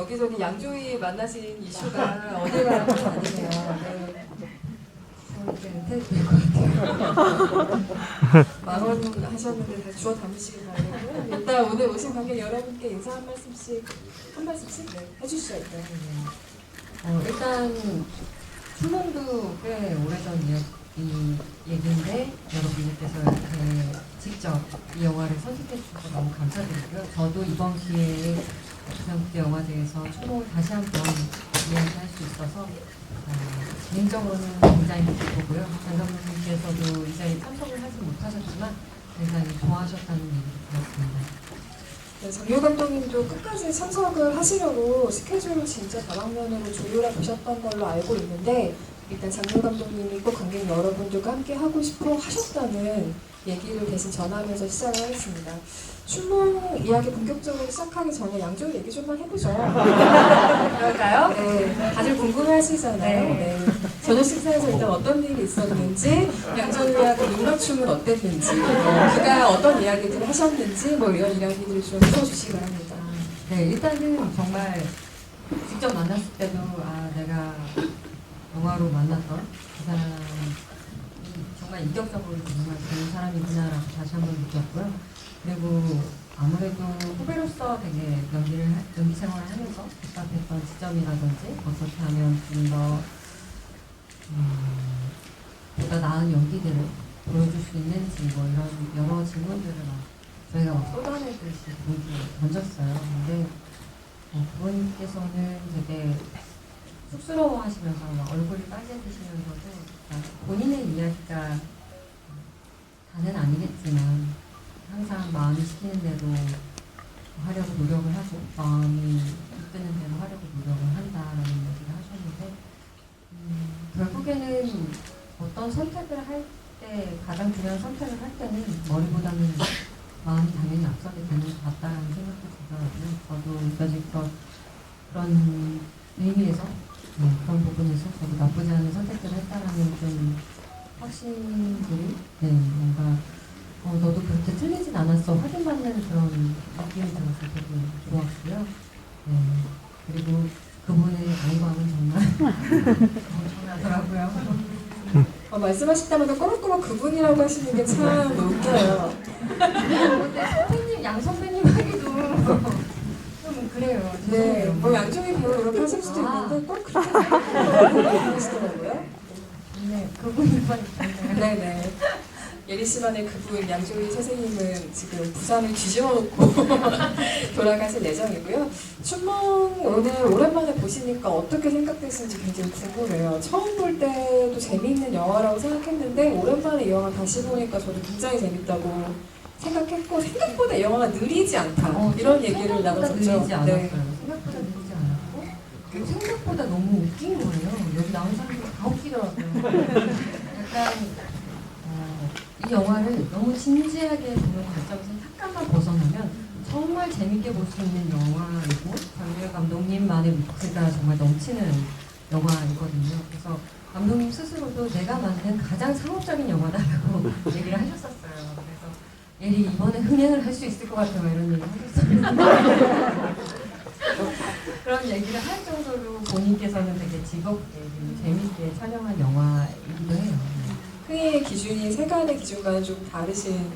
여기저기 양조위 만나신 이슈가 어딜 가는 건 아니네요. 네. 이제 은퇴도 될 것 같아요. 10,000원 하셨는데 다시 주워 담으시기 바라고요. 일단 오늘 오신 관객 여러분께 인사 한 말씀씩 네, 해주시죠. 일단 춘몽도 꽤 오래전 얘기인데 여러분들께서 이렇게 직접 이 영화를 선택해 주셔서 너무 감사드리고요. 저도 이번 기회에 부산국제영화제에서 춘몽을 다시 한번 이야기할 수 있어서 개인적으로는 굉장히 기쁘고요. 장 감독님께서도 이 자리에 참석을 하지 못하셨지만 굉장히 좋아하셨다는 얘기를 들었습니다. 네, 장유 감독님도 끝까지 참석을 하시려고 스케줄을 진짜 다방면으로 조율해 보셨던 걸로 알고 있는데 일단 장유 감독님이 꼭 관객 여러분들과 함께 하고 싶어 하셨다는 얘기를 대신 전하면서 시작을 하겠습니다. 춘몽 이야기 본격적으로 시작하기 전에 양조위 얘기 좀만 해보죠. 그럴까요? 네, 다들 궁금해하시잖아요. 네. 저녁 식사에서 일단 어떤 일이 있었는지, 양조위와 그 윤곽춤은 어땠는지, 그가 어떤 이야기들을 하셨는지, 뭐 이런 이야기들을 좀 풀어주시기 바랍니다. 네, 일단은 정말 직접 만났을 때도 내가 영화로 만났던 그 사람이 정말 인격적으로 정말 좋은 사람이구나라고 다시 한번 느꼈고요. 그리고 아무래도 후배로서 되게 연기 생활을 하면서 답답했던 지점이라든지 어떻게 하면 좀 더 보다 나은 연기들을 보여줄 수 있는지 뭐 이런 여러 질문들을 저희가 쏟아내듯이 던졌어요. 근데 부모님께서는 되게 쑥스러워하시면서 얼굴이 빨개지시면서도 본인의 이야기가 다는 아니겠지만 항상 마음이 시키는 대로 하려고 노력을 하고 마음이 이끄는 대로 하려고 노력을 한다라는 얘기를 하셨는데 결국에는 어떤 선택을 할 때 가장 중요한 선택을 할 때는 머리보다는 마음이 당연히 앞서게 되는 것 같다라는 생각도 들더라고요. 저도 여지껏 그런 의미에서 그런 부분에서 저도 나쁘지 않은 선택들을 했다라는 좀 확신들이 뭔가 너도 그렇게 틀리진 않았어 확인받는 그런 느낌이 들어서 되게 좋았고요. 그리고 그분의 안광은 정말 엄청나더라고요. 말씀하실 때마다 꼬박꼬박 그분이라고 하시는 게 참 웃겨요. 근데 양 선배님 하기도 좀 그래요. 네, 뭐 양조위 배우 이렇게 하실 수도 있는데 꼭 그렇게 하시더라고요. 네, 그분만 네네. 예리 씨만의 그분 양조위 선생님은 지금 부산을 뒤집어 놓고 돌아가실 예정이고요. 춘몽 오늘 오랜만에 보시니까 어떻게 생각되시는지 굉장히 궁금해요. 처음 볼 때도 재미있는 영화라고 생각했는데 오랜만에 이 영화 다시 보니까 저도 굉장히 재밌다고 생각했고 생각보다 이 영화가 느리지 않다 이런 얘기를 나눴었죠. 느리지 않았어요. 생각보다 느리지 않았고 그리고 생각보다 너무 웃긴 거예요. 여기 나온 사람들이 다 웃기더라고요. 약간 이 영화를 너무 진지하게 보는 관점에서 약간만 벗어나면 정말 재밌게 볼 수 있는 영화이고 장유혁 감독님만의 위트가 정말 넘치는 영화이거든요. 그래서 감독님 스스로도 내가 만든 가장 상업적인 영화다라고 얘기를 하셨었어요. 그래서 예리 이번에 흥행을 할 수 있을 것 같아요. 이런 얘기를 하셨어요. 그런 얘기를 할 정도로 본인께서는 되게 즐겁게 재밌게 촬영한 영화이기도 해요. 흥의 기준이 세간의 기준과는 좀 다르신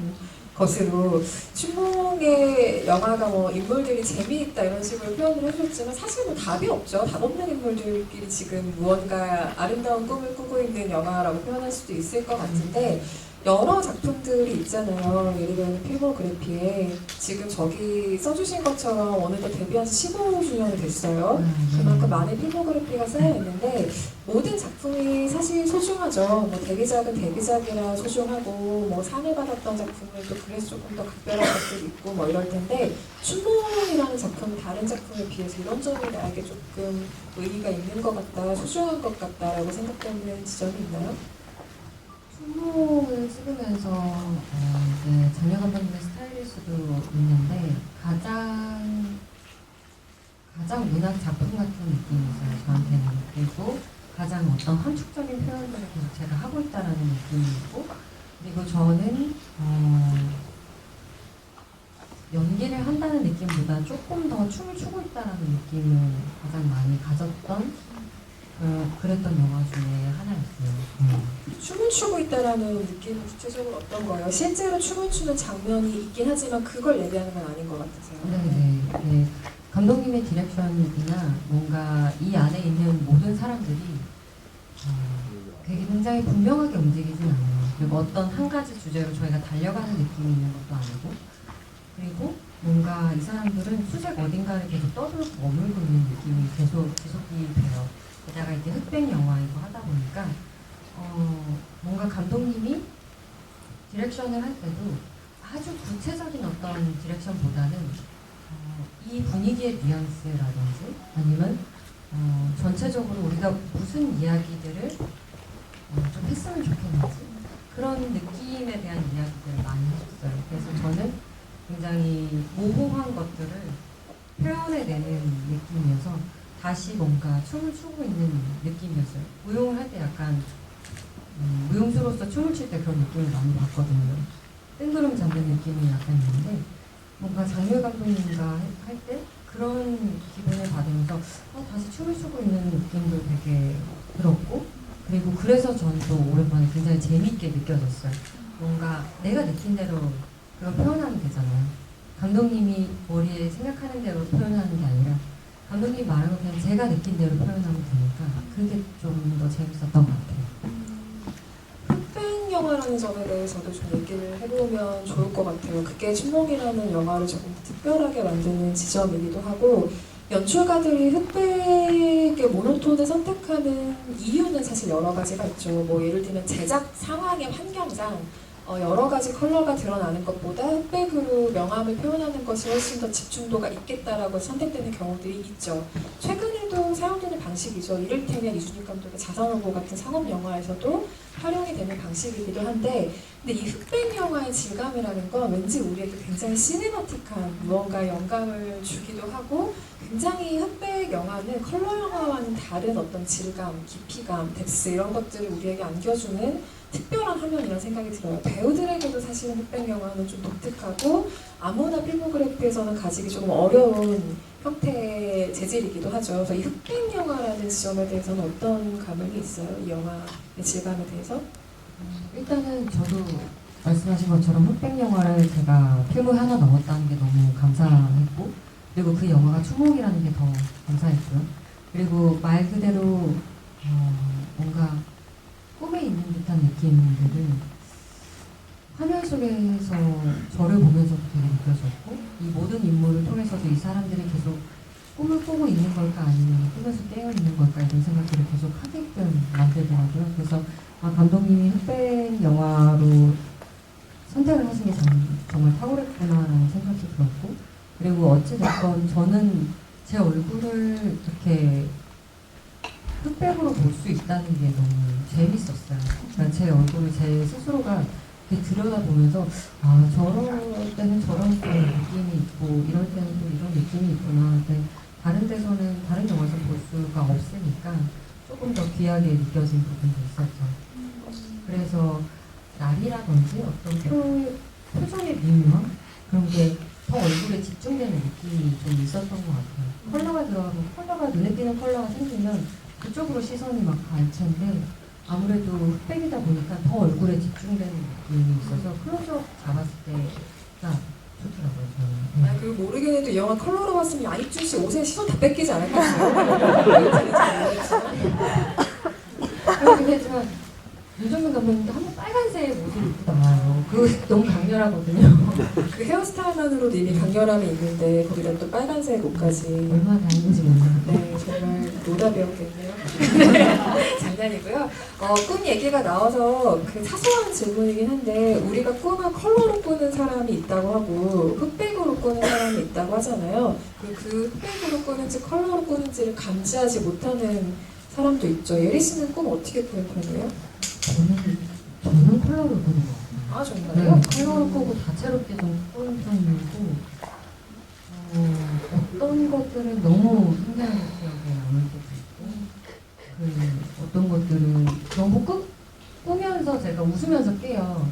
것으로 춘몽의 영화가 뭐 인물들이 재미있다 이런 식으로 표현을 해주셨지만 사실 뭐 답이 없죠. 답 없는 인물들끼리 지금 무언가 아름다운 꿈을 꾸고 있는 영화라고 표현할 수도 있을 것 같은데 여러 작품들이 있잖아요. 예를 들면 필모그래피에 지금 저기 써주신 것처럼 어느덧 데뷔한 지 15주년이 됐어요. 그만큼 많은 필모그래피가 쌓여있는데 모든 작품이 사실 소중하죠. 뭐 데뷔작은 데뷔작이라 소중하고 뭐 상을 받았던 작품은 또 그래서 조금 더 각별한 것들이 있고 뭐 이럴 텐데 춘몽이라는 작품은 다른 작품에 비해서 이런 점이 나에게 조금 의미가 있는 것 같다, 소중한 것 같다라고 생각되는 지점이 있나요? 춘몽을 찍으면서 이제 장혁 감독님의 스타일일 수도 있는데 가장 문학 작품 같은 느낌이었어요. 저한테는. 그리고 가장 어떤 함축적인 표현들을 계속 제가 하고 있다라는 느낌이고 그리고 저는 연기를 한다는 느낌보다 조금 더 춤을 추고 있다는 느낌을 가장 많이 가졌던 그랬던 영화 중에 하나였어요. 춤을 추고 있다라는 느낌은 구체적으로 어떤 거예요? 실제로 춤을 추는 장면이 있긴 하지만 그걸 얘기하는 건 아닌 것 같으세요? 네네. 네. 감독님의 디렉션이나 뭔가 이 안에 있는 모든 사람들이 되게 굉장히 분명하게 움직이진 않아요. 그리고 어떤 한 가지 주제로 저희가 달려가는 느낌이 있는 것도 아니고, 그리고 뭔가 이 사람들은 수색 어딘가를 계속 떠들고 머물고 있는 느낌이 계속 지속이 돼요. 게다가 이제 흑백 영화이고 하다 보니까 뭔가 감독님이 디렉션을 할 때도 아주 구체적인 어떤 디렉션보다는 이 분위기의 뉘앙스라든지 아니면 전체적으로 우리가 무슨 이야기들을 좀 했으면 좋겠는지 그런 느낌에 대한 이야기들을 많이 해줬어요. 그래서 저는 굉장히 모호한 것들을 표현해내는 느낌이어서 다시 뭔가 춤을 추고 있는 느낌이었어요. 무용을 할 때 약간 무용수로서 춤을 출 때 그런 느낌을 많이 받거든요. 뜬구름 잡는 느낌이 약간 있는데 뭔가 장유일 감독님과 할 때 그런 기분을 받으면서 다시 춤을 추고 있는 느낌도 되게 들었고, 그리고 그래서 저는 또 오랜만에 굉장히 재밌게 느껴졌어요. 뭔가 내가 느낀 대로 그걸 표현하면 되잖아요. 감독님이 머리에 생각하는 대로 표현하는 게 아니라 감독님이 말하는 거 그냥 제가 느낀 대로 표현하면 되니까 그게 좀 더 재밌었던 것 같아요. 흑백 영화라는 점에 대해서도 좀 얘기를 해보면 좋을 것 같아요. 그게 춘몽이라는 영화를 조금 특별하게 만드는 지점이기도 하고, 연출가들이 흑백의 모노톤을 선택하는 이유는 사실 여러 가지가 있죠. 뭐 예를 들면 제작 상황의 환경상 여러 가지 컬러가 드러나는 것보다 흑백으로 명암을 표현하는 것이 훨씬 더 집중도가 있겠다라고 선택되는 경우들이 있죠. 최근에도 사용되는 방식이죠. 이를테면 이준익 감독의 자선호보 같은 상업 영화에서도 활용이 되는 방식이기도 한데, 근데 이 흑백 영화의 질감이라는 건 왠지 우리에게 굉장히 시네마틱한 무언가 영감을 주기도 하고, 굉장히 흑백 영화는 컬러 영화와는 다른 어떤 질감, 깊이감, 뎁스 이런 것들을 우리에게 안겨주는 특별한 화면이라는 생각이 들어요. 배우들에게도 사실은 흑백 영화는 좀 독특하고 아무나 필모그래피에서는 가지기 조금 어려운 형태의 재질이기도 하죠. 그래서 이 흑백 영화라는 지점에 대해서는 어떤 감흥이 있어요? 이 영화의 질감에 대해서? 일단은 저도 말씀하신 것처럼 흑백 영화를 제가 필모에 하나 넣었다는 게 너무 감사했고, 그리고 그 영화가 추몽이라는 게 더 감사했고요. 그리고 말 그대로 뭔가 꿈에 있는 듯한 느낌들을 화면 속에서 저를 보면서도 되게 느껴졌고, 이 모든 인물을 통해서도 이 사람들이 계속 꿈을 꾸고 있는 걸까 아니면 꿈에서 깨어 있는 걸까 이런 생각들을 계속 하게끔 만들더라고요. 그래서 감독님이 흑백 영화로 선택을 하신 게 정말 탁월했구나라는 생각이 들었고, 그리고 어찌됐건 저는 제 얼굴을 이렇게 흑백으로 볼 수 있다는 게 너무 재밌었어요. 그러니까 제 얼굴을 제 스스로가 이렇게 들여다보면서 저럴 때는 저런 느낌이 있고 이럴 때는 또 이런 느낌이 있구나. 근데 다른 데서는 다른 영화에서 볼 수가 없으니까 조금 더 귀하게 느껴진 부분도 있었죠. 그래서 날이라든지 어떤 표정의 미묘함 그런 게 더 얼굴에 집중되는 느낌이 좀 있었던 것 같아요. 컬러가 들어가고 컬러가 눈에 띄는 컬러가 생기면 그쪽으로 시선이 막 갈 텐데 아무래도 흑백이다 보니까 더 얼굴에 집중되는 느낌이 있어서 클로즈업 잡았을 때가 좋더라고요. 저는. 그리고 모르긴 해도 이 영화 컬러로 봤으면 안익준 씨 옷에 시선 다 뺏기지 않았겠어요? 그렇긴 했지만 윤정민 감독님도 한번 빨간색 옷을 입고 나와요. 그거 너무 강렬하거든요. 그 헤어스타일만으로도 이미 강렬함이 있는데 거기다 또 빨간색 옷까지. 얼마나 다행인지 몰라요. 네, 정말 노답이었겠네요. 장난이고요. 꿈 얘기가 나와서 그 사소한 질문이긴 한데, 우리가 꿈을 컬러로 꾸는 사람이 있다고 하고 흑백으로 꾸는 사람이 있다고 하잖아요. 그 흑백으로 꾸는지 컬러로 꾸는지를 감지하지 못하는 사람도 있죠. 예리 씨는 꿈 어떻게 꾸는 편이에요? 저는 컬러로 꾸는 것 같아요. 아, 정말요? 네, 컬러로 꾸고 다채롭게 좀 꾸는 편이고, 어떤 것들은 너무 생생한 기억에 남을 때도 있고, 어떤 것들은 너무 꾸면서 제가 웃으면서 깨요.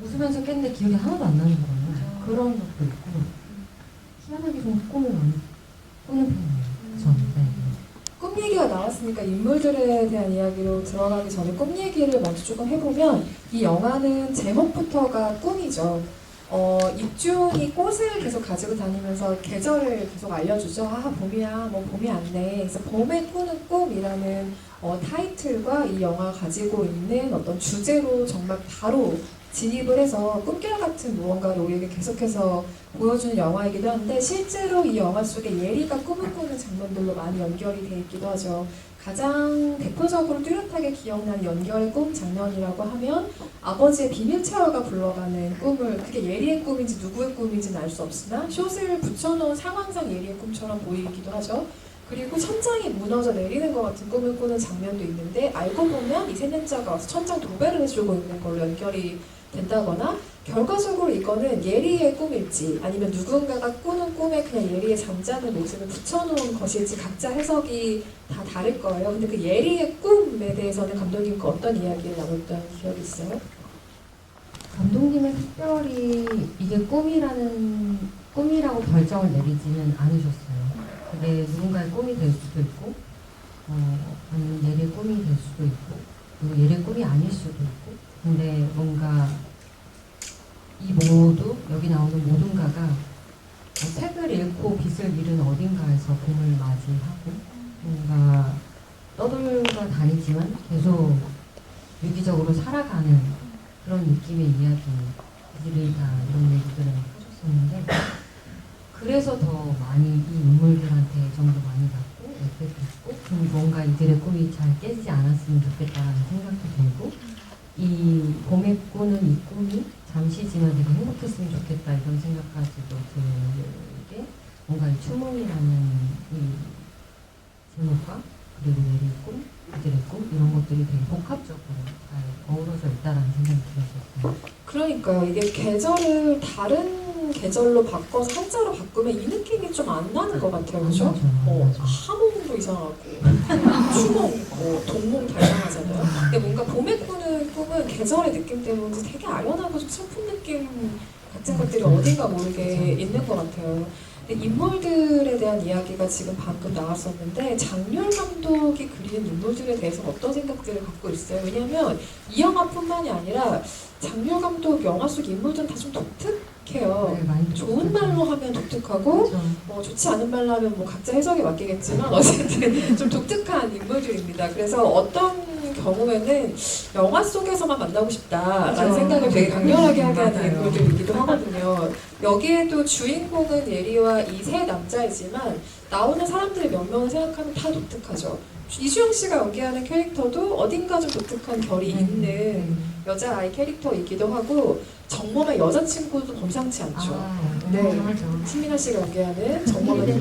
웃으면서 깼는데 기억이 하나도 안 나는 거예요. 그런 것도 있고, 생각이 좀 꿈을 많이 꾸는 편이에요. 저는. 네. 꿈 얘기가 나왔으니까 인물들에 대한 이야기로 들어가기 전에 꿈 얘기를 먼저 조금 해보면 이 영화는 제목부터가 꿈이죠. 입주인이 꽃을 계속 가지고 다니면서 계절을 계속 알려주죠. 아, 봄이야, 뭐 봄이 왔네. 그래서 봄에 꾸는 꿈이라는 타이틀과 이 영화가 가지고 있는 어떤 주제로 정말 바로 진입을 해서 꿈결 같은 무언가를 우리에게 계속해서 보여주는 영화이기도 한데 실제로 이 영화 속에 예리가 꿈을 꾸는 장면들로 많이 연결이 되어 있기도 하죠. 가장 대표적으로 뚜렷하게 기억나는 연결의 꿈 장면이라고 하면 아버지의 비밀 채워가 불러가는 꿈을 그게 예리의 꿈인지 누구의 꿈인지는 알 수 없으나 숏을 붙여놓은 상황상 예리의 꿈처럼 보이기도 하죠. 그리고 천장이 무너져 내리는 것 같은 꿈을 꾸는 장면도 있는데 알고 보면 이 세년자가 와서 천장 도배를 해주고 있는 걸로 연결이 된다거나 결과적으로 이거는 예리의 꿈일지 아니면 누군가가 꾸는 꿈에 그냥 예리의 잠자는 모습을 붙여놓은 것일지 각자 해석이 다 다를 거예요. 근데 그 예리의 꿈에 대해서는 감독님과 어떤 이야기를 나눴던 기억이 있어요? 감독님은 특별히 이게 꿈이라고 결정을 내리지는 않으셨어요. 그게 누군가의 꿈이 될 수도 있고, 아니면 예리의 꿈이 될 수도 있고, 그리고 예리의 꿈이 아닐 수도 있고, 근데 뭔가 이 모두, 여기 나오는 모든가가 책을 읽고 빛을 잃은 어딘가에서 봄을 맞이하고, 뭔가 떠돌아 다니지만 계속 유기적으로 살아가는 그런 느낌의 이야기들이 다 이런 얘기들을 해줬었는데, 그래서 더 많이 이 인물들한테 애정도 많이 갖고 애착도 있고 그럼 뭔가 이들의 꿈이 잘 깨지지 않았으면 좋겠다라는 생각도 들고 이 봄에 꾸는 이 꿈이 잠시지만 되게 행복했으면 좋겠다 이런 생각까지도 들게 뭔가 이 추몽이라는 이 제목과 그리고 예리의 꿈, 이들의 꿈 이런 것들이 되게 복합적으로 잘 어우러져 있다라는 생각이 들었었어요. 그러니까요. 이게 계절을 다른 계절로 바꿔서 한자로 바꾸면 이 느낌이 좀 안 나는 것 같아요. 그죠? 하몽도 이상하고 추몽, 동몽 다 이상하잖아요. 근데 뭔가 봄에 꾸는 꿈은 계절의 느낌 때문에 되게 아련하고 좀 슬픈 느낌 같은 것들이 어딘가 모르게 있는 것 같아요. 근데 인물들에 대한 이야기가 지금 방금 나왔었는데 장률 감독이 그리는 인물들에 대해서 어떤 생각들을 갖고 있어요? 왜냐하면 이 영화뿐만이 아니라 장률 감독 영화 속 인물들은 다 좀 독특해요. 많이 좋은 말로 하면 독특하고 좋지 않은 말로 하면 뭐 각자 해석에 맡기겠지만 어쨌든 좀 독특한 인물들입니다. 그래서 어떤 경우에는 영화 속에서만 만나고 싶다라는 생각을 되게 강렬하게 하게 하는 인물들이기도 하거든요. 여기에도 주인공은 예리와 이 세 남자이지만 나오는 사람들의 몇 명을 생각하면 다 독특하죠. 이수영 씨가 연기하는 캐릭터도 어딘가 좀 독특한 결이 있는 여자아이 캐릭터이기도 하고 정범의 여자친구도 범상치 않죠. 네, 신민아 씨가 연기하는 정범의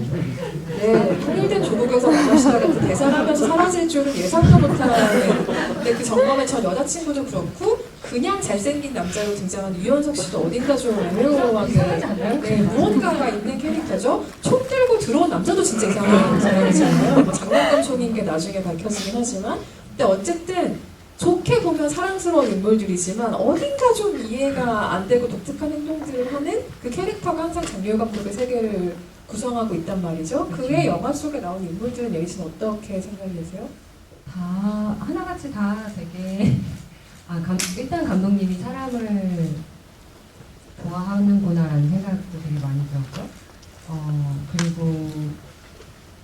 통일된 조국에서 만나시다가 그 대사를 하면서 사라질 줄은 예상도 못하는 근데 그 정범의 전 여자친구도 그렇고 그냥 잘생긴 남자로 등장한 유연석 씨도 어딘가 좀 애매모호하게 무언가가 있는 캐릭터죠. 총 들고 들어온 남자도 진짜 이상한 사람이잖아요. 뭐 장난감 총인 게 나중에 밝혀지긴 하지만 근데 어쨌든 좋게 보면 사랑스러운 인물들이지만 어딘가 좀 이해가 안 되고 독특한 행동들을 하는 그 캐릭터가 항상 장률 감독의 세계를 구성하고 있단 말이죠. 그의 영화 속에 나온 인물들은 예리 씨는 어떻게 생각이 되세요? 다 하나같이 다 되게 일단 감독님이 사람을 좋아하는구나라는 생각도 되게 많이 들었고요. 그리고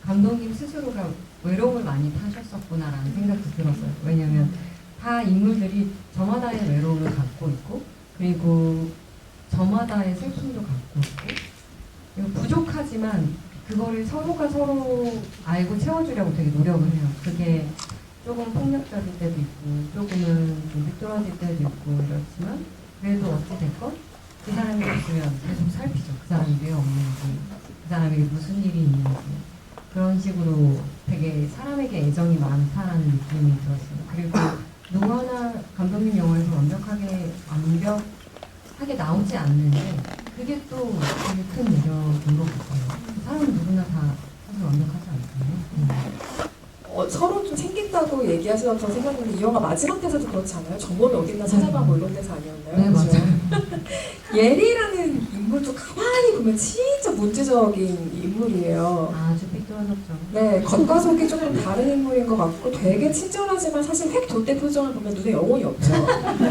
감독님 스스로가 외로움을 많이 타셨었구나라는 생각도 들었어요. 왜냐면 다 인물들이 저마다의 외로움을 갖고 있고 그리고 저마다의 슬픔도 갖고 있고 그리고 부족하지만 그거를 서로가 서로 알고 채워주려고 되게 노력을 해요. 그게 조금 폭력적일 때도 있고 조금은 좀 삐뚤어질 때도 있고 이렇지만 그래도 어찌됐건 그 사람이 없으면 계속 살피죠. 그 사람이 왜 없는지 그 사람에게 무슨 일이 있는지 그런 식으로 되게 사람에게 애정이 많다라는 느낌이 들었어요. 그리고 누구 하나 감독님 영화에서 완벽하게 나오지 않는데 그게 또 되게 큰 매력인 것 같아요. 사람은 누구나 다 사실 완벽하지 않잖아요. 서로 좀 생긴다고 얘기하시면서 생각했는데 이 영화 마지막 대사도 그렇지 않아요? 정범이 어딨나 찾아봐 뭐 이런 대사 아니었나요? 네, 맞아요. 예리라는 인물도 가만히 보면 진짜 문제적인 인물이에요. 아주 삐뚤어졌죠. 네, 겉과 속이 조금 다른 인물인 것 같고 되게 친절하지만 사실 획 돋대 표정을 보면 눈에 영혼이 없죠.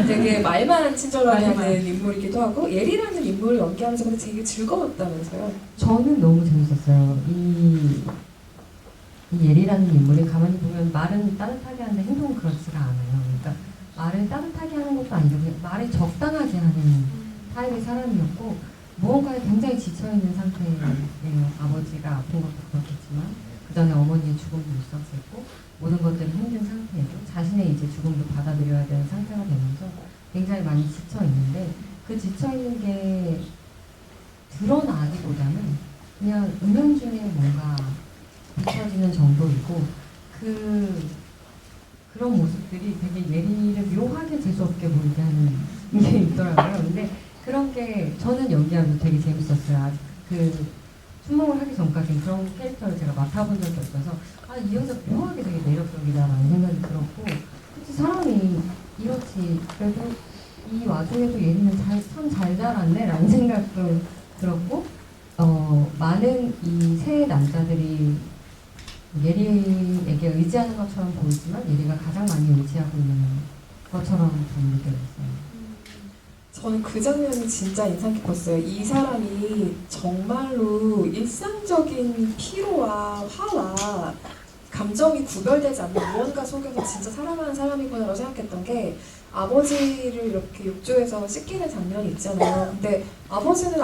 되게 말만 친절하게 하는 인물이기도 하고 예리라는 인물을 연기하면서 근데 되게 즐거웠다면서요. 저는 너무 재밌었어요. 이 예리라는 인물이 가만히 보면 말은 따뜻하게 하는데 행동은 그렇지가 않아요. 그러니까 말을 따뜻하게 하는 것도 아니고 그냥 말을 적당하게 하는 타입의 사람이었고 무언가에 굉장히 지쳐있는 상태예요. 아버지가 아픈 것도 그렇겠지만 그 전에 어머니의 죽음도 있었고 모든 것들이 힘든 상태고 자신의 이제 죽음도 받아들여야 되는 상태가 되면서 굉장히 많이 지쳐있는데 그 지쳐있는 게 드러나기보다는 그냥 은연중에 뭔가 비춰지는 정도이고 그런 모습들이 되게 예리를 묘하게 재수없게 보이게 하는 게 있더라고요. 근데 그런 게 저는 연기하면서 되게 재밌었어요. 아직 춘몽을 하기 전까지는 그런 캐릭터를 제가 맡아본 적이 없어서 이 여자 묘하게 되게 매력적이다라는 생각이 들었고 그치 사람이 이렇지 그래도 이 와중에도 예리는 참 잘 자랐네 라는 생각도 들었고 많은 이 세 남자들이 예리에게 의지하는 것처럼 보이지만 예리가 가장 많이 의지하고 있는 것처럼 좀 느껴졌어요. 저는 그 장면이 진짜 인상 깊었어요. 이 사람이 정말로 일상적인 피로와 화와 감정이 구별되지 않는 무언가 속에서 진짜 살아가는 사람이구나라고 생각했던 게 아버지를 이렇게 욕조에서 씻기는 장면이 있잖아요. 근데 아버지는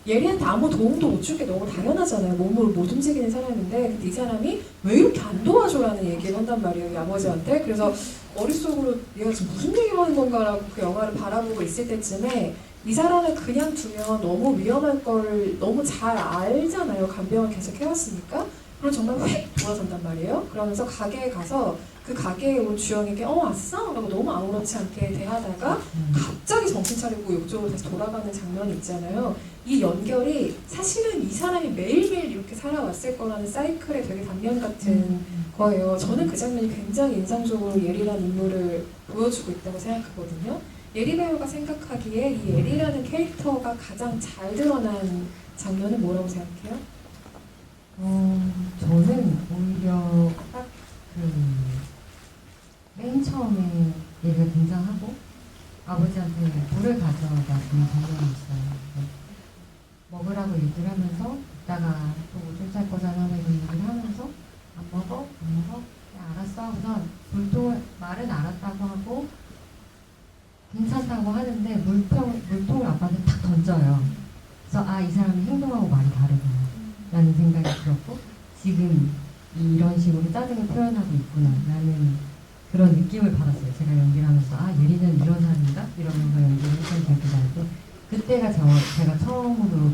예리한테 아무 도움도 못 줄 게 너무 당연하잖아요. 몸으로 못 움직이는 사람인데 근데 이 사람이 왜 이렇게 안 도와줘라는 얘기를 한단 말이에요. 이 아버지한테. 그래서 머릿속으로 얘가 지금 무슨 얘기를 하는 건가라고 그 영화를 바라보고 있을 때쯤에 이 사람을 그냥 두면 너무 위험할 걸 너무 잘 알잖아요. 간병을 계속 해왔으니까. 그럼 정말 휙 돌아선단 말이에요. 그러면서 가게에 가서 그 가게에 온 주영에게 왔어? 라고 너무 아무렇지 않게 대하다가 갑자기 정신 차리고 욕조로 다시 돌아가는 장면이 있잖아요. 이 연결이 사실은 이 사람이 매일매일 이렇게 살아왔을 거라는 사이클의 되게 단면 같은 거예요. 저는 그 장면이 굉장히 인상적으로 예리라는 인물을 보여주고 있다고 생각하거든요. 예리 배우가 생각하기에 이 예리라는 캐릭터가 가장 잘 드러난 장면은 뭐라고 생각해요? 저는 오히려 딱 맨 처음에 얘가 등장하고 아버지한테 물을 가져다 주는 장면이 있어요. 먹으라고 얘기를 하면서 이따가 또 오줌 쌀 거잖아 이런 얘기를 하면서 안 먹어? 안 먹어? 알았어 하고선 말은 알았다고 하고 괜찮다고 하는데 물통을 아빠한테 탁 던져요. 그래서 이 사람이 행동하고 말이 다르구나 라는 생각이 들었고 지금 이런 식으로 짜증을 표현하고 있구나 라는 그런 느낌을 받았어요. 제가 연기를 하면서 예리는 이런 사람인가? 이러면서 연기를 했던 기억이 나는데 그때가 제가 처음으로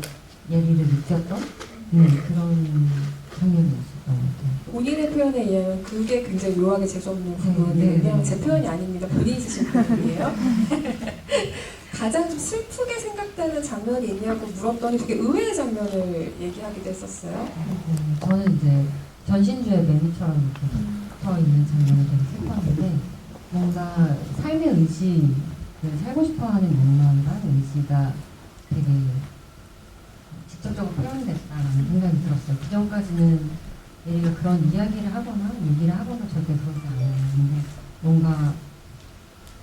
예리를 느꼈던 그런 장면이었었던 것 같아요. 본인의 표현에 의하면 그게 굉장히 묘하게 재수없는 부분이에요. 제 표현이 아닙니다. 본인이 쓰신 표현이에요. 가장 좀 슬프게 생각되는 장면이 있냐고 물었더니 되게 의외의 장면을 얘기하기도 했었어요. 저는 이제 전신주의 매니처럼 이렇게 붙어 있는 장면이 되게 슬펐는데 뭔가 삶의 의지, 살고 싶어하는 욕망과 의지가 되게 직접적으로 표현됐다라는 생각이 들었어요. 그 전까지는 예리가 그런 이야기를 하거나 얘기를 하거나 절대 그러지 않았는데 뭔가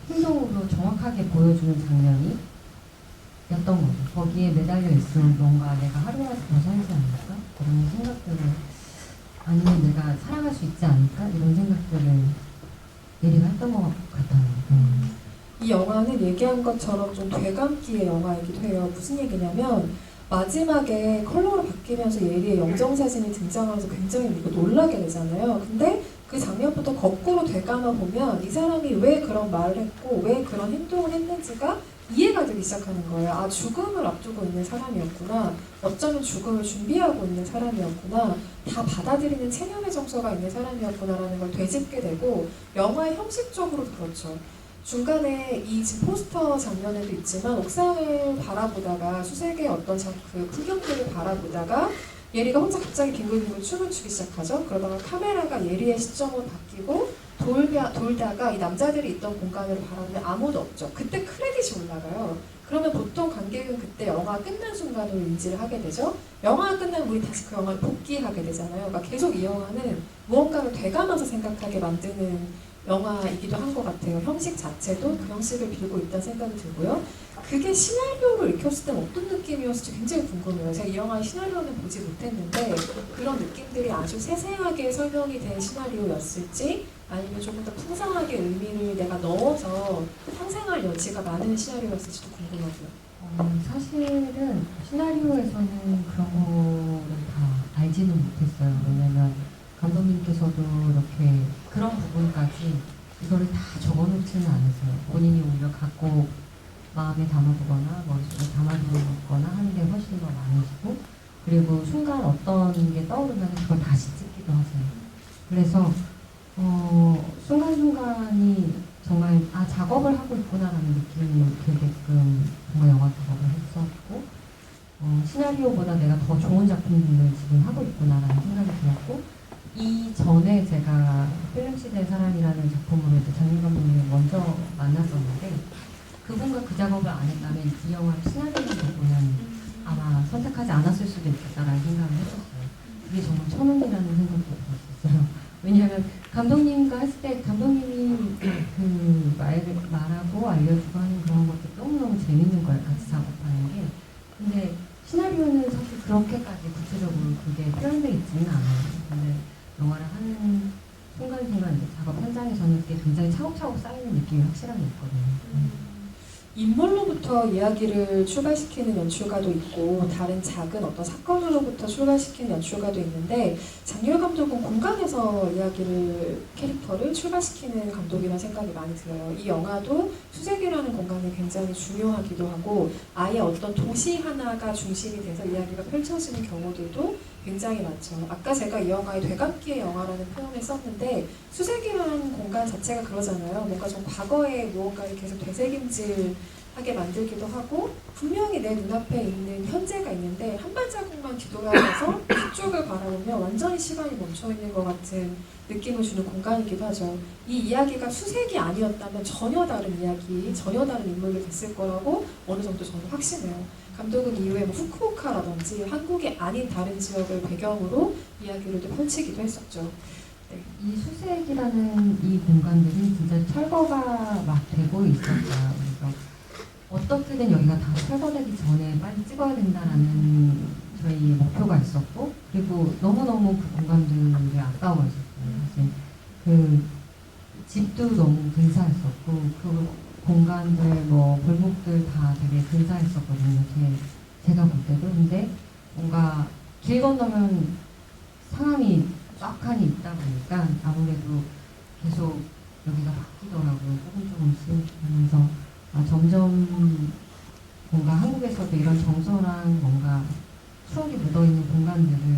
행동으로 정확하게 보여주는 장면이 였던 거죠. 거기에 매달려 있으면 뭔가 내가 하루라도 더 살지 않을까? 그런 생각들을 아니면 내가 살아갈 수 있지 않을까? 이런 생각들을 예리가 했던 것 같아요. 이 영화는 얘기한 것처럼 좀 되감기의 영화이기도 해요. 무슨 얘기냐면 마지막에 컬러로 바뀌면서 예리의 영정사진이 등장하면서 굉장히 우리가 놀라게 되잖아요. 근데 그 장면부터 거꾸로 되감아 보면 이 사람이 왜 그런 말을 했고 왜 그런 행동을 했는지가 이해가 되기 시작하는 거예요. 죽음을 앞두고 있는 사람이었구나. 어쩌면 죽음을 준비하고 있는 사람이었구나. 다 받아들이는 체념의 정서가 있는 사람이었구나라는 걸 되짚게 되고 영화의 형식적으로도 그렇죠. 중간에 이 지금 포스터 장면에도 있지만 옥상을 바라보다가 수색의 어떤 그 풍경들을 바라보다가 예리가 혼자 갑자기 빙글빙글 춤을 추기 시작하죠. 그러다가 카메라가 예리의 시점으로 바뀌고 돌다가 이 남자들이 있던 공간으로 바라보면 아무도 없죠. 그때 크레딧이 올라가요. 그러면 보통 관객은 그때 영화 끝난 순간으로 인지를 하게 되죠. 영화가 끝나면 우리 다시 그 영화를 복귀하게 되잖아요. 그러니까 계속 이 영화는 무언가를 되감아서 생각하게 만드는 영화이기도 한 것 같아요. 형식 자체도 그 형식을 빌고 있다는 생각이 들고요. 그게 시나리오로 읽혔을 때는 어떤 느낌이었을지 굉장히 궁금해요. 제가 이 영화의 시나리오는 보지 못했는데 그런 느낌들이 아주 세세하게 설명이 된 시나리오였을지 아니면 조금 더 풍성하게 의미를 내가 넣어서 상상할 여지가 많은 시나리오였을지도 궁금하고요. 사실은 시나리오에서는 그런 거를 다 알지는 못했어요. 왜냐면 감독님께서도 이렇게 그런 부분까지 이거를 다 적어놓지는 않으세요. 본인이 오히려 갖고 마음에 담아두거나 머릿속에 담아두거나 하는 게 훨씬 더 많으시고, 그리고 순간 어떤 게 떠오르면 그걸 다시 찍기도 하세요. 그래서 순간순간이 정말 작업을 하고 있구나라는 느낌이 들게끔 정말 영화 작업을 했었고, 시나리오보다 내가 더 좋은 작품들을 지금 하고 있구나라는 생각이 들었고, 이 전에 제가 필름시대의 사람이라는 작품으로 이제 장윤 감독님을 먼저 만났었는데, 그분과 그 작업을 안 했다면 이 영화를 시나리오를 보면 아마 선택하지 않았을 수도 있겠다라는 생각을 했었어요. 그게 정말 천운이라는 생각도 들었었어요. 왜냐하면 감독님과 했을 때 감독님이 그 말하고 알려주고 하는 그런 것도 너무너무 재밌는 거예요. 같이 작업하는 게. 근데 시나리오는 사실 그렇게까지 구체적으로 그게 표현되어 있지는 않아요. 근데 영화를 하는 순간순간 이제 작업 현장에서는 그게 굉장히 차곡차곡 쌓이는 느낌이 확실하게 있거든요. 인물로부터 이야기를 출발시키는 연출가도 있고 다른 작은 어떤 사건으로부터 출발시키는 연출가도 있는데 장유열 감독은 공간에서 캐릭터를 출발시키는 감독이라는 생각이 많이 들어요. 이 영화도 수색이라는 공간이 굉장히 중요하기도 하고 아예 어떤 도시 하나가 중심이 돼서 이야기가 펼쳐지는 경우들도 굉장히 많죠. 아까 제가 이 영화의 되감기의 영화라는 표현을 썼는데 수색이라는 공간 자체가 그러잖아요. 뭔가 좀 과거의 무언가를 계속 되새김질하게 만들기도 하고 분명히 내 눈앞에 있는 현재가 있는데 한 발자국만 뒤돌아가서 뒤쪽을 바라보면 완전히 시간이 멈춰있는 것 같은 느낌을 주는 공간이기도 하죠. 이 이야기가 수색이 아니었다면 전혀 다른 이야기, 전혀 다른 인물이 됐을 거라고 어느 정도 저는 확신해요. 감독은 이후에 후쿠오카라든지 한국이 아닌 다른 지역을 배경으로 이야기를 또 펼치기도 했었죠. 네. 이 수색이라는 이 공간들이 진짜 철거가 막 되고 있었어요. 그래서 어떻게든 여기가 다 철거되기 전에 빨리 찍어야 된다라는 저희 목표가 있었고, 그리고 너무너무 그 공간들이 아까워졌어요. 사실 그 집도 너무 근사했었고, 그 공간들, 골목들 다 되게 근사했었거든요. 제가 볼 때도. 근데 뭔가 길 건너면 상암이 쫙하니 있다 보니까 아무래도 계속 여기가 바뀌더라고요. 조금씩 하면서 점점 뭔가 한국에서도 이런 정서랑 뭔가 추억이 묻어있는 공간들을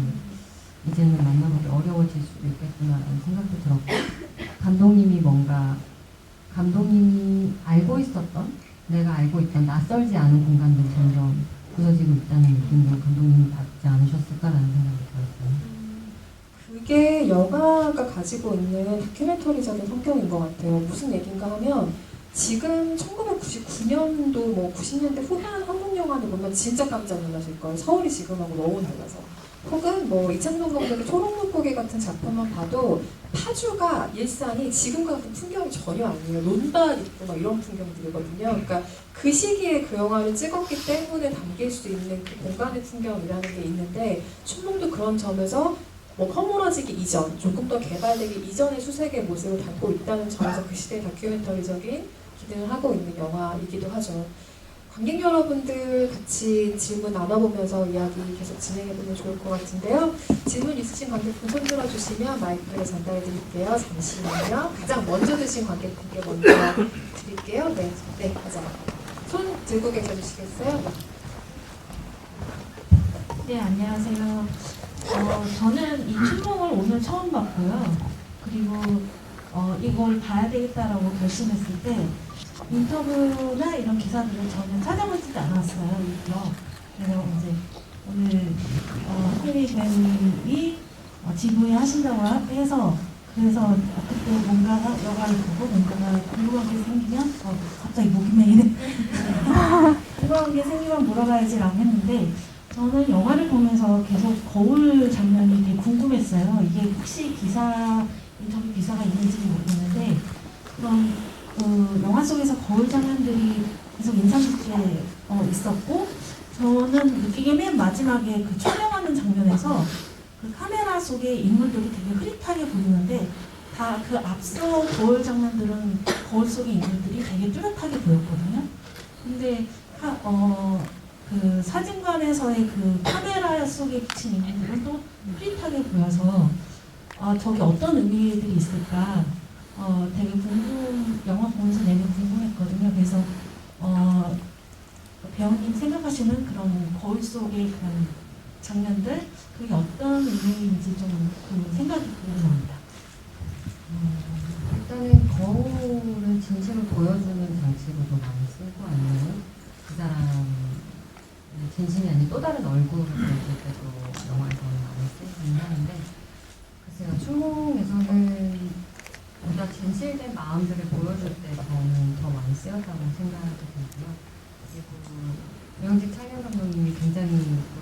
이제는 만나보기 어려워질 수도 있겠구나라는 생각도 들었고, 감독님이 알고 있었던, 내가 알고 있던 낯설지 않은 공간들이 점점 부서지고 있다는 느낌도 감독님이 받지 않으셨을까라는 생각이 들었어요. 그게 영화가 가지고 있는 다큐멘터리적인 성격인 것 같아요. 무슨 얘기인가 하면 지금 1999년도 90년대 후반 한국 영화를 보면 진짜 깜짝 놀라실 거예요. 서울이 지금하고 너무 달라서. 혹은 이창동 감독의 초록물고기 같은 작품만 봐도 파주가 일산이 지금과 같은 풍경이 전혀 아니에요. 논밭 있고 이런 풍경들이거든요. 그러니까 그 시기에 그 영화를 찍었기 때문에 담길 수 있는 그 공간의 풍경이라는 게 있는데 춘몽도 그런 점에서 허물어지기 이전, 조금 더 개발되기 이전의 수색의 모습을 담고 있다는 점에서 그 시대의 다큐멘터리적인 기능을 하고 있는 영화이기도 하죠. 관객 여러분들 같이 질문 나눠보면서 이야기 계속 진행해보면 좋을 것 같은데요. 질문 있으신 관객분 손 들어주시면 마이크를 전달해 드릴게요. 잠시만요. 가장 먼저 드신 관객분께 먼저 드릴게요. 네, 가자. 손 들고 계셔주시겠어요? 네, 안녕하세요. 저는 이 춘몽을 오늘 처음 봤고요. 그리고 이걸 봐야 되겠다라고 결심했을 때 인터뷰나 이런 기사들을 전혀 찾아보지도 않았어요. 일부러. 그래서 이제 오늘 홍리 배우님이 지부에 하신다고 해서 그래서 그때 뭔가 영화를 보고 뭔가가 궁금한 게 생기면 갑자기 목이 메이네. 궁금한 게 생기면 물어봐야지라고 했는데 저는 영화를 보면서 계속 거울 장면이 되게 궁금했어요. 이게 혹시 인터뷰 기사가 있는지 모르겠는데 그런 그 영화 속에서 거울 장면들이 계속 인상 깊게 있었고 저는 느끼기에 맨 마지막에 그 촬영하는 장면에서 그 카메라 속의 인물들이 되게 흐릿하게 보이는데 다 그 앞서 거울 장면들은 거울 속의 인물들이 되게 뚜렷하게 보였거든요. 근데 그 사진관에서의 그 카메라 속에 비친 인물들은 또 흐릿하게 보여서 저게 어떤 의미들이 있을까 되게 영화 보면서 내내 궁금했거든요. 그래서 배우님 생각하시는 그런 거울 속의 그런 장면들 그게 어떤 의미인지 좀 그 생각이 궁금합니다. 일단은 거울은 진실을 보여주는 장치로도 많이 쓰고 아니면 그 사람 진심이 아닌 또 다른 얼굴을 보여줄 때도 영화에서는 많이 쓰긴 하는데 글쎄요 추몽에서는 보다 진실된 마음들을 보여줄 때 저는 더 많이 쓰였다고 생각이 들고요. 그리고 유영직 촬영 감독님이 굉장히 또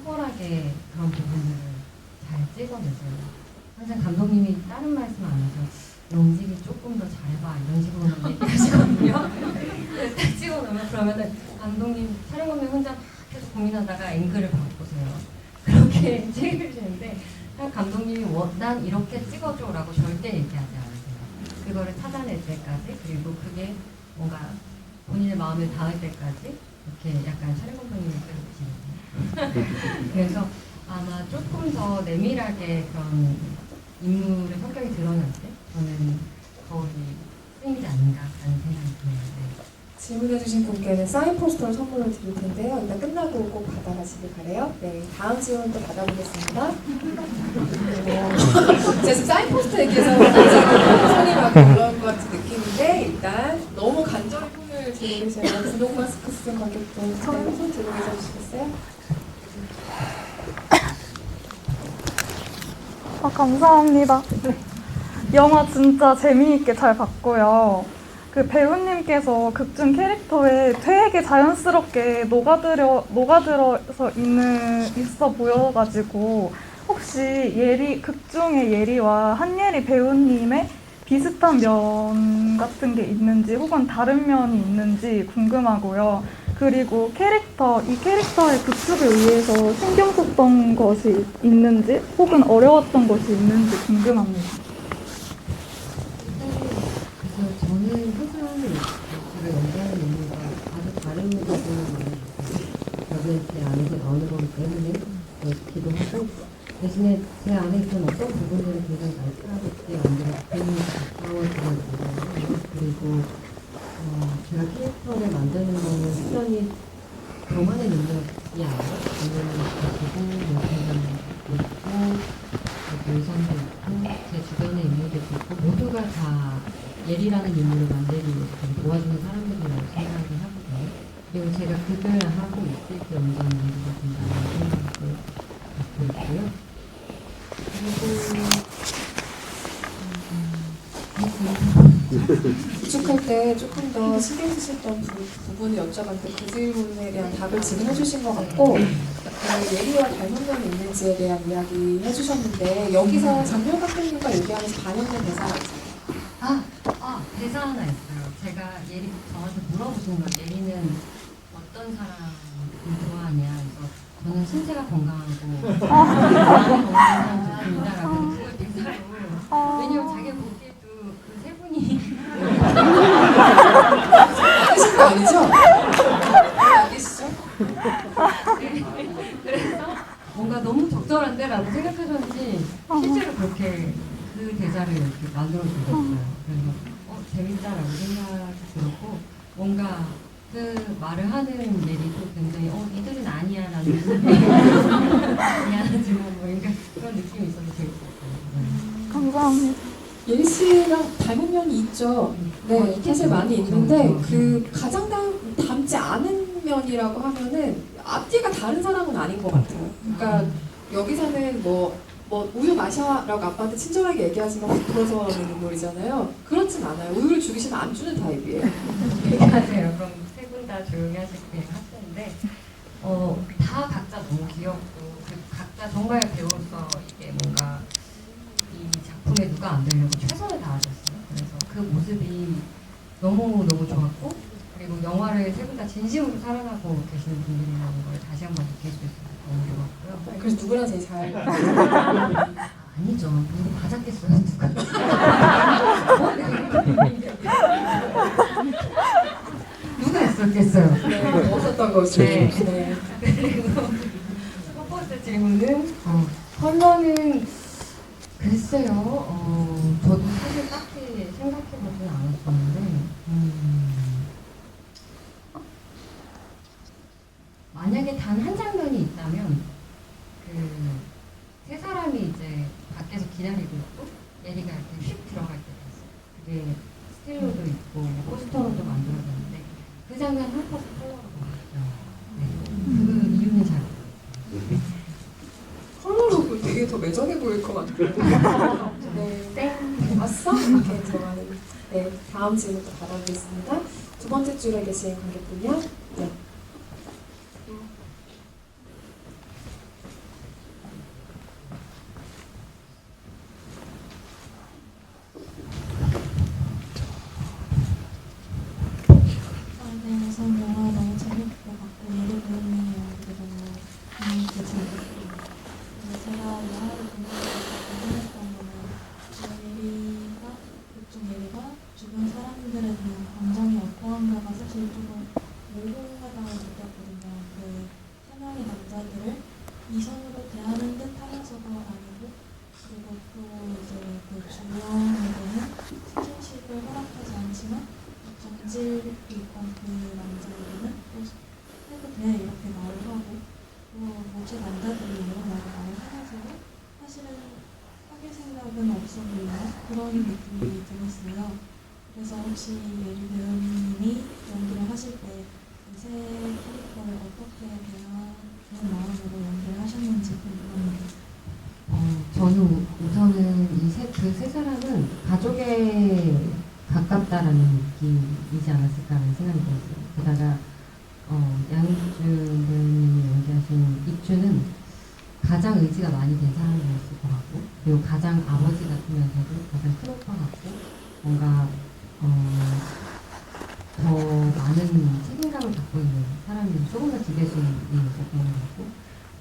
탁월하게 그런 부분들을 잘 찍어내세요. 항상 감독님이 다른 말씀 안 하죠. 영직이 조금 더 잘해봐 이런 식으로만 얘기하시거든요. 그래서 딱 찍어놓으면 그러면은 감독님 촬영 감독님 혼자 계속 고민하다가 앵글을 바꾸세요. 그렇게 찍으시는데 감독님이 난 이렇게 찍어줘라고 절대 얘기하지 않으세요. 그거를 찾아낼 때까지 그리고 그게 뭔가 본인의 마음에 닿을 때까지 이렇게 약간 촬영 감독님이 끌어오시거든요. 그래서 아마 조금 더 내밀하게 그런 인물의 성격이 드러날 때 저는 거울이 쓰이지 않는가라는 생각이 드는데 질문해주신 분께는 사인 포스터를 선물로 드릴 텐데요. 일단 끝나고 꼭 받아가시길 바래요. 네, 다음 질문 또 받아보겠습니다. 제가 지금 사인 포스터 얘기해서 갑자기 손이 막 올라올 것 같은 느낌인데 일단 너무 간절히 손을 들고 계셔서 분홍 마스크 쓴 관객분 손 들고 계셔주시겠어요? 감사합니다. 영화 진짜 재미있게 잘 봤고요. 그 배우님께서 극중 캐릭터에 되게 자연스럽게 녹아들어서 있어 보여가지고 혹시 극중의 예리와 한예리 배우님의 비슷한 면 같은 게 있는지 혹은 다른 면이 있는지 궁금하고요. 그리고 이 캐릭터의 구축에 의해서 신경 썼던 것이 있는지 혹은 어려웠던 것이 있는지 궁금합니다. 그래서 저는 항상 제가 연기하는 인물과 아주 다른 부분을 여기 제 안에서 나오는 거기 때문에 그렇기도 하고 대신에 제 안에 있던 어떤 부분들을 굉장히 날카롭게 만들어서 배우님과 가까워지는 그리고 제가 캐릭터를 만드는 거는 수련이 저만의 능력이 아니라 저는 가지고 연기도 있고 의상도 있고 제 주변의 인물들도 있고 모두가 다 예리라는 인물을 만들기 위해서 도와주는 사람들이라고 생각을 하거든요. 그리고 제가 그걸 하고 있을 때 운전 만들고 된다는 생각을 갖고 있고요. 구축할 때 조금 더 신경 쓰셨던 부분을 여쭤봤는데 그 질문에 대한 답을 지금 해주신 것 같고 그 예리와 닮은 면이 있는지에 대한 이야기 해주셨는데 여기서 장면 감독님과 얘기하면서 반영된 대사가 있어요. 대사 하나 있어요. 제가 예리 저한테 물어보신 거 예리는 어떤 사람을 좋아하냐. 그래서 저는 신체가 건강하고 마음이 건강한 좋습니다라고 그걸 대사로 왜냐면 자기가 보기에도 그 세 분이 아시는 거 아니죠? 알겠시죠? 그래서 뭔가 너무 적절한데 라고 생각하셨는지 실제로 그렇게 그 대사를 이렇게 만들어주셨어요. 그래서 재밌다라고 생각이 들었고 뭔가 그 말을 하는 예리도 굉장히 니들은 아니야 라는 미안하지만 뭔가 그런 느낌이 있어서 재밌었어요. 감사합니다. 예리 씨랑 닮은 면이 있죠. 네, 사실 많이 있는데 그 가장 닮지 않은 면이라고 하면은 앞뒤가 다른 사람은 아닌 것 같아요. 그러니까 여기서는 뭐 뭐 우유 마셔라고 아빠한테 친절하게 얘기하지만 확 불어서는 눈물이잖아요. 그렇진 않아요. 우유를 주기 싫으면 안 주는 타입이에요. 얘기하세요. 그럼 세 분 다 조용히 하실 그냥 하시는데 다 각자 너무 귀엽고 각자 정말 배우로서 이게 뭔가 이 작품에 누가 안 되려고 최선을 다하셨어요. 그래서 그 모습이 너무 좋았고 그리고 영화를 세 분 다 진심으로 사랑하고 계시는 분들이라는 걸 다시 한번 느낄 수 있어서 너무 좋았고요. 그래서 누구랑 제일 잘 아니죠. 누구 받았겠어요, 누가. 누가 했었겠어요. 네, 없었던 것으로. 네. 네. 그리고 첫 번째 질문은 컬러는 글쎄요. 저도 사실 딱히 생각해보지는 않았었는데 만약에 단 한 장면이 있다면 그 세 사람이 이제 밖에서 기다리고 있고 예리가 이렇게 휙 들어갈 때가 있어요. 그게 스틸로도 있고 포스터로도 만들어졌는데 그 장면 한 컷을 컬러로 보았죠. 네. 그 이유는 잘 모르겠어요. 컬러로 보면 되게 더 매정해 보일 것 같아요. 네. 땡. 왔어? 이렇게 들어가는. 네, 다음 질문도 받아보겠습니다. 두 번째 줄에 계신 관객분이요. 네. 네, 전 영화 너무 재밌게 봤고 예리 배우님의 연기도 너무 재밌게 즐겼고 제가 영화를 보면서 궁금했던 거는 예리가 극중 예리가 주변 사람들에 대한 감정이 어떠한가가 사실 조금 모호하다고 느꼈거든요. 그 세 명의 남자들을 이성으로 대하는 듯 하면서도 아니고 그리고 또 이제 그 주연에게는 스킨십을 허락하지 않지만 정질이 있던 그 남자에게는 또 해도 돼 이렇게 말을 하고 또 뭐제 남자들이 이런 말을 해가지고 사실은 사귈 생각은 없어 보이는 그런 느낌이 들었어요. 그래서 혹시 예리 배우님이 연기를 하실 때 이 세 캐릭터를 어떻게 대하는 마음으로 연기를 하셨는지 궁금합니다. 저는 우선은 그 세 사람은 가족에 가깝다라는 느낌이지 않았을까라는 생각이 들었어요. 게다가 양익준 배우님이 연기하신 입주는 가장 의지가 많이 된 사람이었을 것 같고 그리고 가장 아버지 같으면서도 가장 큰 오빠 같고 뭔가 더 많은 책임감을 갖고 있는 사람이 조금 더 기대수이 있었던 것 같고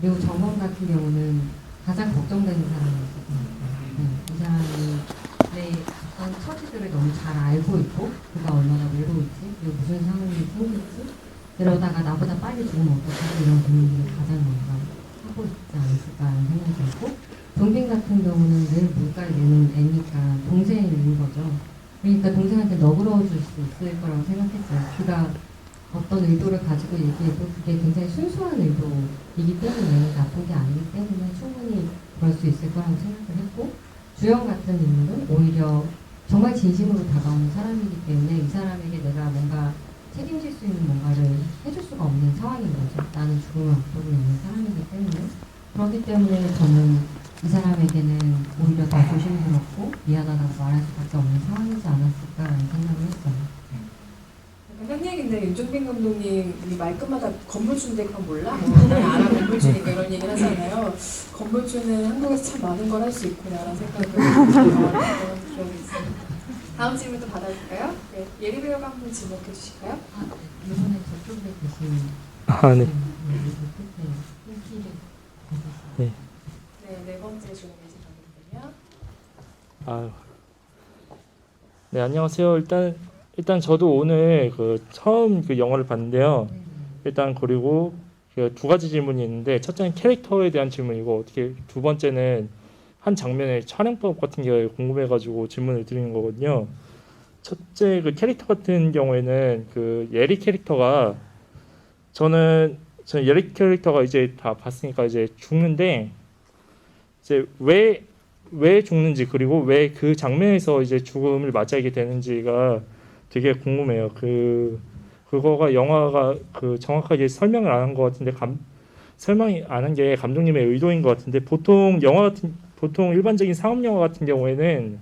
그리고 정범 같은 경우는 가장 걱정되는 사람이었을 것 같아요. 이 사람이 내 어떤 처지들을 너무 잘 알고 있고 그가 얼마나 외로울지 그리고 무슨 상황이 생길지 그러다가 나보다 빨리 죽으면 어떡하지 이런 고민들을 가장 뭔가 하고 있지 않았을까라는 생각이 들고 동빈 같은 경우는 늘 물가에 내는 애니까 동생인 거죠. 그러니까 동생한테 너그러워질 수 있을 거라고 생각했어요. 그가 어떤 의도를 가지고 얘기해도 그게 굉장히 순수한 의도이기 때문에 나쁜 게 아니기 때문에 충분히 그럴 수 있을 거라고 생각을 했고 주연 같은 인물은 오히려 정말 진심으로 다가오는 사람이기 때문에 이 사람에게 내가 뭔가 책임질 수 있는 뭔가를 해줄 수가 없는 상황인 거죠. 나는 죽음을 앞두고 있는 사람이기 때문에 그렇기 때문에 저는 이 사람에게는 오히려 더 조심스럽고 미안하다고 말할 수밖에 없는 상황이지 않았을까라는 생각을 했어요. 한 얘기인데 윤종빈 감독님이 말끝마다 건물주인데 그건 몰라? 그냥 알아 건물주니까 이런 얘기를 하잖아요. 건물주는 한국에서 참 많은 걸 할 수 있구나라는 생각을 그런 기억이 있어요. 다음 질문 또 받아볼까요? 네, 예리 배우가 한번 지목해 주실까요? 이번에 저쪽에 계신 네. 네, 네 번째 줄에 계신 분이군요. 아유. 네, 안녕하세요. 일단 저도 오늘 처음 영화를 봤는데요. 일단 그리고 두 가지 질문이 있는데 첫째는 캐릭터에 대한 질문이고 어떻게 두 번째는 한 장면의 촬영법 같은 게 궁금해가지고 질문을 드리는 거거든요. 첫째 캐릭터 같은 경우에는 예리 캐릭터가 저는 예리 캐릭터가 이제 다 봤으니까 이제 죽는데 이제 왜 죽는지 그리고 왜 그 장면에서 이제 죽음을 맞이하게 되는지가 되게 궁금해요. 그거가 영화가 정확하게 설명을 안 한 것 같은데 설명이 안 한 게 감독님의 의도인 것 같은데 보통 영화 같은 보통 일반적인 상업 영화 같은 경우에는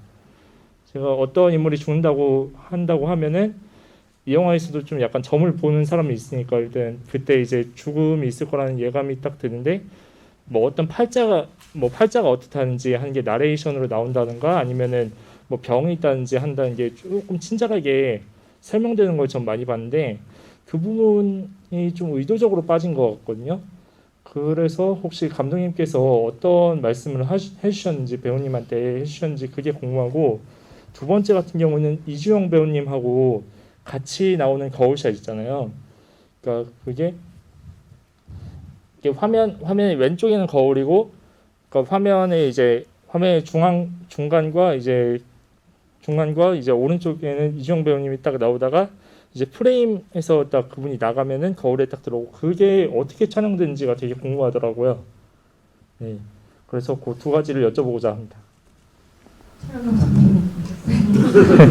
제가 어떤 인물이 죽는다고 한다고 하면은 이 영화에서도 좀 약간 점을 보는 사람이 있으니까 일단 그때 이제 죽음이 있을 거라는 예감이 딱 드는데 뭐 어떤 팔자가 어떻다는지 하는 게 나레이션으로 나온다든가 아니면은 뭐 병이 있다든지 한다는 게 조금 친절하게 설명되는 걸 전 많이 봤는데 그 부분이 좀 의도적으로 빠진 것 같거든요. 그래서 혹시 감독님께서 어떤 말씀을 해주셨는지 배우님한테 해주셨는지 그게 궁금하고 두 번째 같은 경우는 이주영 배우님하고 같이 나오는 거울샷 있잖아요. 그러니까 그게 화면의 왼쪽에는 거울이고 그러니까 화면의 중간과 이제 오른쪽에는 이주영 배우님이 딱 나오다가 이제 프레임에서 딱 그분이 나가면은 거울에 딱 들어오고 그게 어떻게 촬영되는지가 되게 궁금하더라고요. 네, 그래서 그 두 가지를 여쭤보고자 합니다. 촬영 감독님 보셨어요?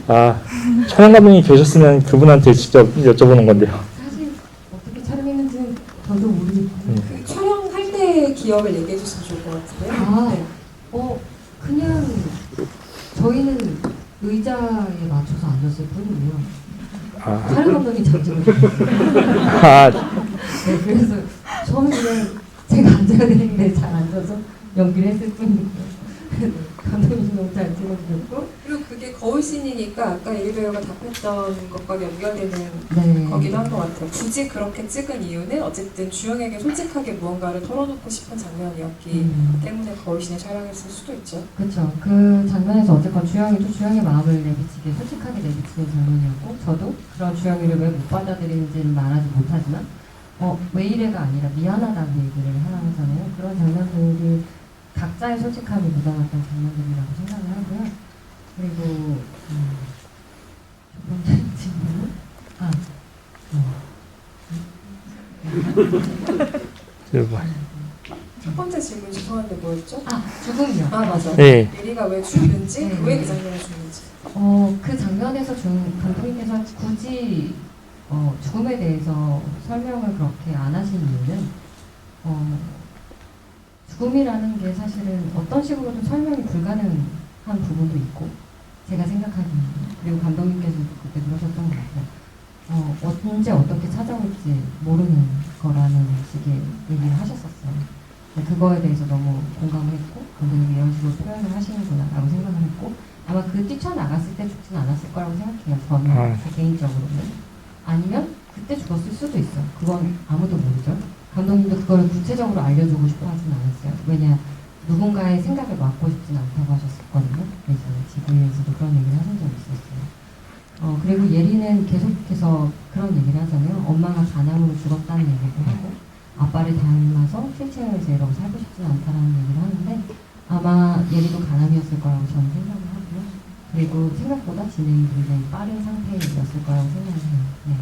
아, 촬영 감독님 계셨으면 그분한테 직접 여쭤보는 건데요. 사실 어떻게 촬영했는지는 저도 모르겠고 그 촬영할 때 기억을 얘기해 주시면 좋을 것 같은데요. 아, 그냥 저희는 의자에 맞춰서 앉았을 뿐이고요. 아, 촬영 감독님 잡지를 아, 네, 그래서 저는 그냥 제가 앉아야 되는데 잘 앉아서 연기를 했을 뿐이고요. 감독님 너무 잘 찍어주셨고 그리고 그게 거울씬이니까 아까 이 배우가 답했던 것과 연결되는 네. 거기도 한 것 같아요. 굳이 그렇게 찍은 이유는 어쨌든 주영에게 솔직하게 무언가를 털어놓고 싶은 장면이었기 때문에 거울씬을 촬영했을 수도 있죠. 그렇죠. 그 장면에서 어쨌건 주영의 마음을 내비치게 솔직하게 내비치는 장면이었고 저도 그런 주영이를 왜 못 받아들이는지는 말하지 못하지만 왜 이래가 아니라 미안하다고 얘기를 하잖아요. 그런 장면들이 각자의 솔직함이 묻어났던 장면들이라고 생각을 하고요. 그리고 첫 번째 질문은 첫 번째 질문 죄송한데 뭐였죠? 죽음이요. 아 맞아. 네. 예리가 왜 죽는지, 네. 왜 그 장면에 죽는지. 그 장면에서 감독님께서 굳이 죽음에 대해서 설명을 그렇게 안 하신 이유는 죽음이라는 게 사실은 어떤 식으로든 설명이 불가능한 부분도 있고 제가 생각하기에는 그리고 감독님께서도 그때 그러셨던 것 같아요. 언제 어떻게 찾아올지 모르는 거라는 식의 얘기를 하셨었어요. 그거에 대해서 너무 공감했고 감독님이 이런 식으로 표현을 하시는구나 라고 생각을 했고 아마 그 뛰쳐나갔을 때 죽진 않았을 거라고 생각해요. 저는 제 개인적으로는. 아니면 그때 죽었을 수도 있어. 그건 아무도 모르죠. 감독님도 그걸 구체적으로 알려주고 싶어 하진 않았어요. 왜냐 누군가의 생각을 맡고 싶진 않다고 하셨었거든요. 그래서 지구에서도 그런 얘기를 하신 적이 있었어요. 그리고 예리는 계속해서 그런 얘기를 하잖아요. 엄마가 간암으로 죽었다는 얘기도 하고 아빠를 닮아서 휠체어에서 이러고 살고 싶진 않다라는 얘기를 하는데 아마 예리도 간암이었을 거라고 저는 생각을 하고요. 그리고 생각보다 진행이 굉장히 빠른 상태였을 거라고 생각을 해요. 네.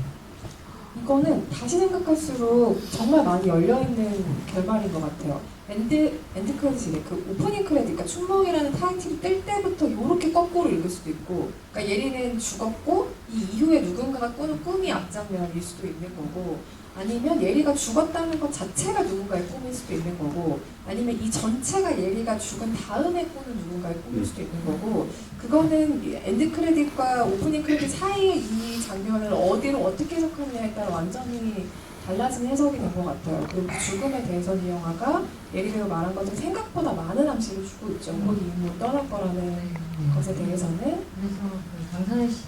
이거는 다시 생각할수록 정말 많이 열려있는 결말인 것 같아요. 엔드 크레딧이래. 그 오프닝 크레딧, 그러니까 춘몽이라는 타이틀이 뜰 때부터 이렇게 거꾸로 읽을 수도 있고, 그러니까 예리는 죽었고 이 이후에 누군가가 꾸는 꿈이 앞장면일 수도 있는 거고, 아니면 예리가 죽었다는 것 자체가 누군가의 꿈일 수도 있는 거고, 아니면 이 전체가 예리가 죽은 다음에 꾸는 누군가의 꿈일 수도 있는 거고, 그거는 엔드 크레딧과 오프닝 크레딧 사이의 이 장면을 어디로 어떻게 해석하느냐에 따라 완전히 달라진 해석이 된 것 같아요. 그리고 그 죽음에 대해서는 이 영화가 예리 배우 말한 것처럼 생각보다 많은 암시를 주고 있죠. 곧 이미 떠날 거라는 것에 대해서는. 그래서 그 강산혜 씨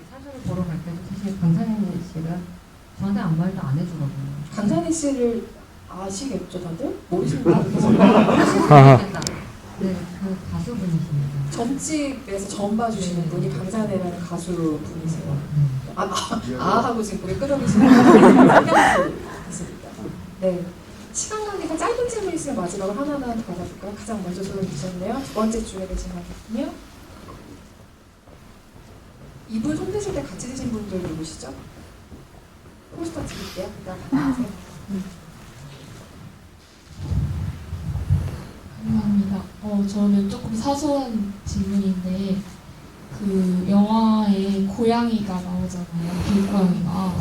사주를 보러 갈 때도 사실 강산혜 씨가 저한테 아무 말도 안 해주거든요. 강산희 씨를 아시겠죠, 다들? 모르시는 분 네, 그 가수분이십니다. 점집에서 점 봐주시는 분이 강산혜라는 가수 분이세요. 하고 지금 고개 끄덕이시는 분이 있습니다. 네. 시간 관계가 짧은 질문 있으면 마지막으로 하나만 더 받아볼까요? 가장 먼저 소개 주셨네요. 두 번째 줄에 계신 분이요. 이분 손 드실 때 같이 드신 분들 누구시죠? 포스터 드릴게요. 일단 받아주세요. 감사합니다. 저는 조금 사소한 질문인데 그 영화에 고양이가 나오잖아요. 길고양이가.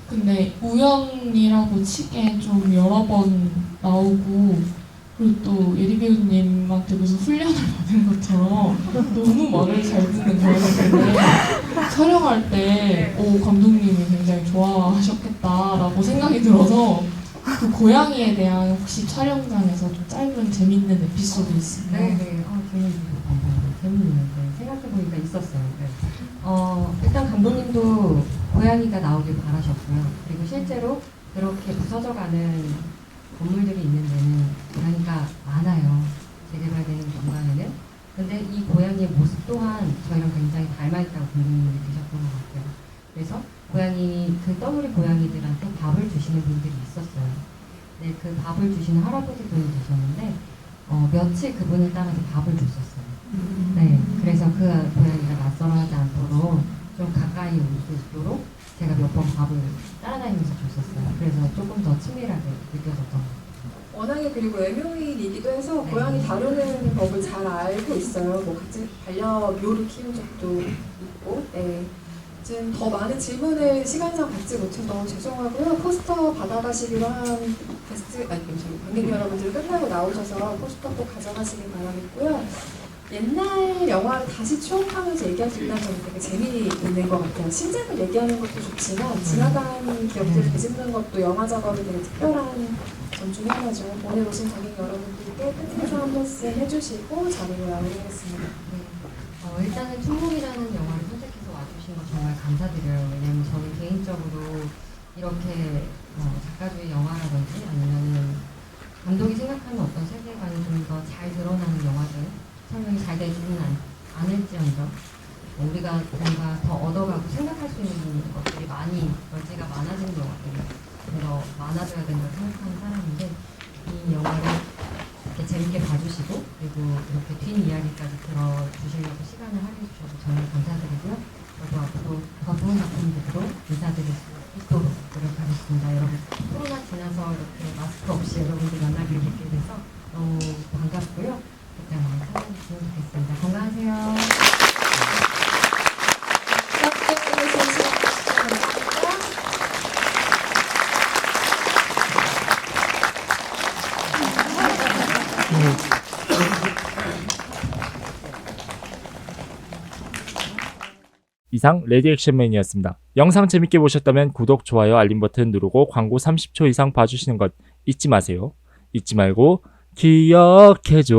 근데 우연이라고 치기엔 좀 여러 번 나오고 그리고 또 예리 배우님한테 무슨 훈련을 받은 것처럼 너무 말을 잘 듣는 고양이 때문에 촬영할 때 감독님이 굉장히 좋아하셨겠다라고 생각이 들어서 그 고양이에 대한 혹시 촬영장에서 좀 짧은 재밌는 에피소드 있으면 네. 재밌네요. 네, 생각해보니까 있었어요. 네. 일단 감독님도 고양이가 나오길 바라셨고요. 그리고 실제로 그렇게 부서져가는 건물들이 있는 데는 고양이가 많아요. 재개발되는 공간에는. 근데 이 고양이의 모습 또한 저희랑 굉장히 닮아있다고 감독님이 느끼셨던 것 같아요. 그래서 그 떠돌이 고양이들한테 밥을 주시는 분들이 있었어요. 네, 그 밥을 주시는 할아버지 분이 계셨는데 며칠 그분을 따라서 밥을 줬었어요. 네, 그래서 그 고양이가 낯설어하지 않도록 좀 가까이 올 수 있도록 제가 몇 번 밥을 따라다니면서 줬었어요. 그래서 조금 더 친밀하게 느껴졌던 것 같아요. 워낙에 그리고 애묘인이기도 해서 네. 고양이 다루는 법을 잘 알고 있어요. 뭐 같이 반려묘를 키운 적도 있고. 네. 지금 더 많은 질문을 시간상 받지 못해서 너무 죄송하고요. 포스터 받아가시기로 한 관객 여러분들 끝나고 나오셔서 포스터 꼭 가져가시길 바라겠고요. 옛날 영화를 다시 추억하면서 얘기할 수 있다는 점이 되게 재미있는 것 같아요. 신작을 얘기하는 것도 좋지만 지나간 기억들을 되짚는 것도 영화 작업이 되게 특별한 점 중에 하나죠. 오늘 오신 관객 여러분들께 끝인사 한 말씀 해주시고 자리를 마무리하겠습니다. 일단은 충북이라는 영화를 선택해서 와주신 거 정말 감사드려요. 왜냐면 저는 개인적으로 이렇게 작가주의 영화라든지 아니면 감독이 생각하는 어떤 세계관이 좀 더 잘 드러나는 영화들 설명이 잘 되지는 않을지언정 우리가 뭔가 더 얻어가고 생각할 수 있는 것들이 많이 여지가 많아지는 영화들이 좀 더 많아져야 된다고 생각하는 사람인데 이 영화를 이렇게 재밌게 봐주시고 그리고 이렇게 뒷이야기까지 들어주시려고 시간을 할애해주셔서 정말 감사드리고요. 저도 앞으로 더 좋은 작품들로 인사드릴 수 있도록 노력하겠습니다. 여러분 코로나 지나서 이렇게 마스크 없이 여러분들 만나기를 뵙게 돼서 너무 반갑고요. 그때 많이 사랑해주시면 좋겠습니다. 건강하세요. 이상 레디액션맨이었습니다. 영상 재밌게 보셨다면 구독, 좋아요, 알림 버튼 누르고 광고 30초 이상 봐주시는 것 잊지 마세요. 잊지 말고 기억해줘.